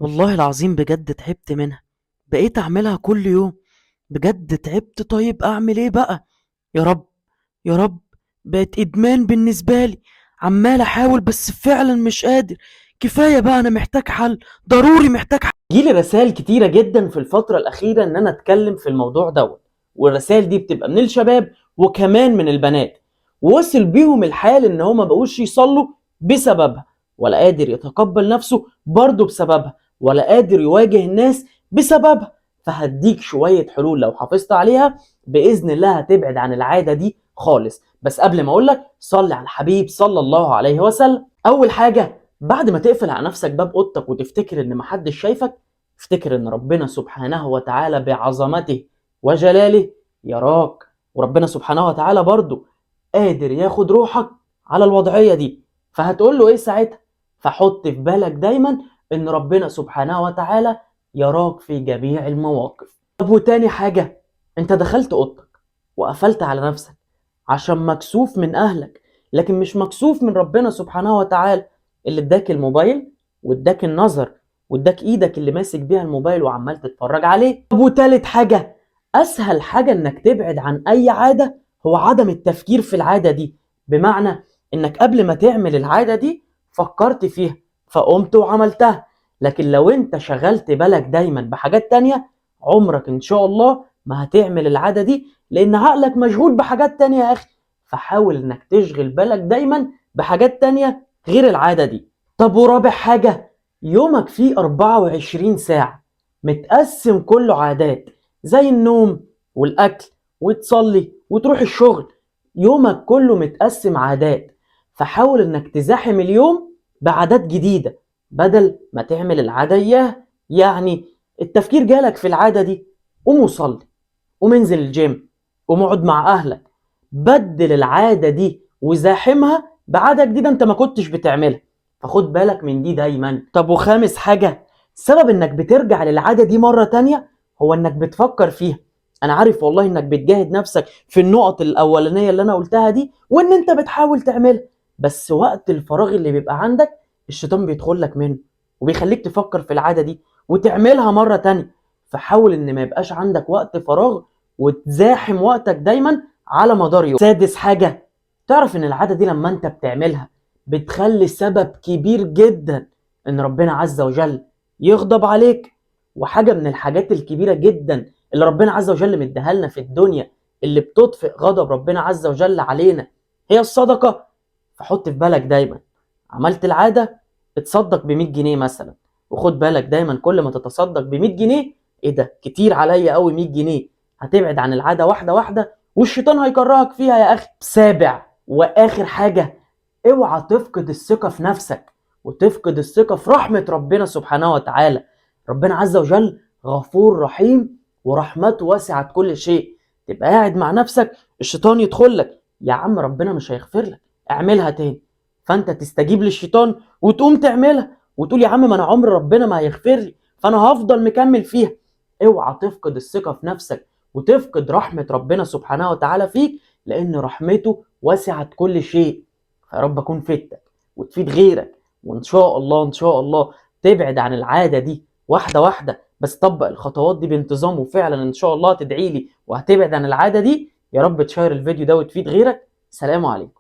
والله العظيم بجد تعبت منها. بقيت اعملها كل يوم. بجد تعبت. طيب اعمل ايه بقى؟ يا رب، يا رب. بقت ادمان بالنسبة لي. عمال احاول بس فعلا مش قادر. كفاية بقى، انا محتاج حل. ضروري محتاج حل. جيلي رسائل كتيرة جدا في الفترة الأخيرة إن أنا أتكلم في الموضوع دوت. والرسائل دي بتبقى من الشباب وكمان من البنات. ووصل بيهم الحال إن هما مبقوش يصلوا بسببها، ولا قادر يتقبل نفسه برضه بسببها، ولا قادر يواجه الناس بسببها. فهديك شوية حلول لو حافظت عليها بإذن الله هتبعد عن العادة دي خالص. بس قبل ما أقولك صلي على الحبيب صلى الله عليه وسلم. أول حاجة، بعد ما تقفل على نفسك باب اوضتك وتفتكر ان محدش شايفك، افتكر ان ربنا سبحانه وتعالى بعظمته وجلاله يراك. وربنا سبحانه وتعالى برضو قادر ياخد روحك على الوضعية دي. فهتقول له ايه ساعتها؟ فحط في بالك دايما ان ربنا سبحانه وتعالى يراك في جميع المواقف. طب وتاني حاجة، انت دخلت اوضتك وقفلت على نفسك عشان مكسوف من اهلك، لكن مش مكسوف من ربنا سبحانه وتعالى اللي اداك الموبايل واداك النظر واداك ايدك اللي ماسك بيها الموبايل وعمال تتفرج عليه. طب وتالت حاجة، اسهل حاجة انك تبعد عن اي عادة هو عدم التفكير في العادة دي. بمعنى انك قبل ما تعمل العادة دي فكرت فيها فقمت وعملتها. لكن لو انت شغلت بالك دايما بحاجات تانية، عمرك ان شاء الله ما هتعمل العادة دي، لان عقلك مشغول بحاجات تانية يا اخي. فحاول انك تشغل بالك دايما بحاجات تانية غير العادة دي. طب ورابع حاجة، يومك فيه 24 ساعة متقسم كله عادات، زي النوم والأكل وتصلي وتروح الشغل. يومك كله متقسم عادات. فحاول انك تزاحم اليوم بعادات جديدة بدل ما تعمل العادة اياها. يعني التفكير جالك في العادة دي، قوم وصلي، قوم انزل الجيم، قوم اقعد مع اهلك. بدل العادة دي وزاحمها بعادة جديدة انت ما كنتش بتعملها. فخد بالك من دي دايما. طب وخامس حاجة، سبب انك بترجع للعادة دي مرة تانية هو انك بتفكر فيها. انا عارف والله انك بتجاهد نفسك في النقط الاولانية اللي انا قلتها دي وان انت بتحاول تعملها، بس وقت الفراغ اللي بيبقى عندك الشيطان بيدخل لك منه وبيخليك تفكر في العادة دي وتعملها مرة تانية. فحاول ان ما يبقاش عندك وقت فراغ وتزاحم وقتك دايما على مدار يوم. سادس حاجة، تعرف ان العادة دي لما انت بتعملها بتخلي سبب كبير جدا ان ربنا عز وجل يغضب عليك. وحاجة من الحاجات الكبيرة جدا اللي ربنا عز وجل مديها لنا في الدنيا اللي بتطفئ غضب ربنا عز وجل علينا هي الصدقة. فحط في بالك دايما، عملت العادة اتصدق ب 100 جنيه مثلا. وخد بالك دايما كل ما تتصدق ب 100 جنيه، ايه ده كتير عليا قوي 100 جنيه. هتبعد عن العادة واحدة واحدة والشيطان هيكرهك فيها يا اخي. سابع واخر حاجة، اوعى تفقد الثقة في نفسك وتفقد الثقة في رحمة ربنا سبحانه وتعالى. ربنا عز وجل غفور رحيم ورحمته وسعت كل شيء. تبقى قاعد مع نفسك الشيطان يدخل لك، يا عم ربنا مش هيغفر لك، اعملها تاني. فانت تستجيب للشيطان وتقوم تعملها وتقول يا عم ما انا عمر ربنا ما هيغفر لي فانا هفضل مكمل فيها. اوعى تفقد الثقة في نفسك وتفقد رحمة ربنا سبحانه وتعالى فيك، لان رحمته وسعت كل شيء. فيا رب اكون فدتك وتفيد غيرك، وان شاء الله ان شاء الله تبعد عن العادة دي واحدة واحدة. بس طبق الخطوات دي بانتظام وفعلا ان شاء الله تدعي لي وهتبعد عن العادة دي. يا رب تشير الفيديو ده وتفيد غيرك. سلام عليكم.